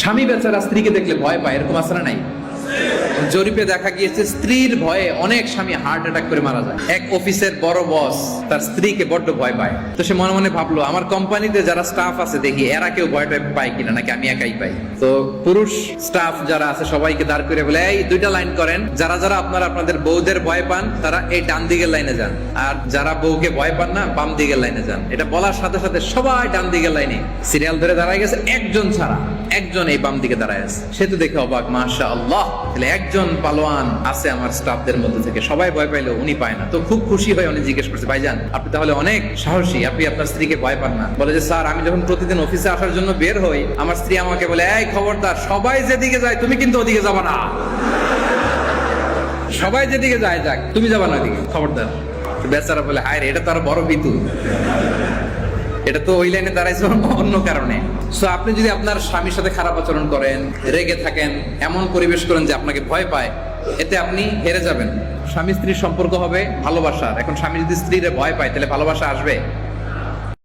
স্বামী বেচারা স্ত্রীকে দেখলে ভয় পায়, এরকম আছে না নাই? জরিপে দেখা গিয়েছে স্ত্রীর ভয়ে অনেক স্বামী হার্ট অ্যাটাক করে মারা যায়। এক অফিসের বড় বস তার স্ত্রীকে বড্ড ভয় পায়, তো সে মনে মনে ভাবলো আমার কোম্পানিতে যারা স্টাফ আছে দেখি এরা কেউ ভয় পায় কিনা, নাকি আমি একাই পাই। তো পুরুষ স্টাফ যারা আছে সবাইকে দাঁড় করে বলে, এই দুইটা লাইন করেন, যারা যারা আপনারা আপনাদের বউদের ভয় পান তারা এই ডান দিকের লাইনে যান, আর যারা বউকে ভয় পান না বাম দিকের লাইনে যান। এটা বলার সাথে সাথে সবাই ডান দিকের লাইনে সিরিয়াল ধরে দাঁড়ায় গেছে, একজন ছাড়া, একজন এই বাম দিকে দাঁড়ায় আছে। সে তো দেখে অবাক, মাশাআল্লাহ, তাহলে একজন পালোয়ান আছে আমার স্টাফদের মধ্যে থেকে, সবাই ভয় পাইলো উনি পায় না। তো খুব খুশি হয়ে উনি জিজ্ঞেস করছে, ভাইজান আপনি তাহলে অনেক সাহসী, আপনি আপনার স্ত্রীকে ভয় পান না? বলে যে স্যার, আমি যখন প্রতিদিন অফিসে আসার জন্য বের হই আমার স্ত্রী আমাকে বলে, এই খবরদার, সবাই যেদিকে যায় তুমি কিন্তু ওদিকে যাবা না, সবাই যেদিকে যায় যাক, তুমি যাবা না ওদিকে, খবরদার। বেচারা বলে, হায় রে, এটা তো আরো বড় বিতু, এটা তো ওই লাইনে দাঁড়াইছে অন্য কারণে। সো আপনি যদি আপনার স্বামীর সাথে খারাপ আচরণ করেন, রেগে থাকেন, এমন পরিবেশ করেন যে আপনাকে ভয় পায়, এতে আপনি হেরে যাবেন। স্বামী স্ত্রীর সম্পর্ক হবে ভালোবাসার। এখন স্বামী যদি স্ত্রীর ভয় পায় তাহলে ভালোবাসা আসবে?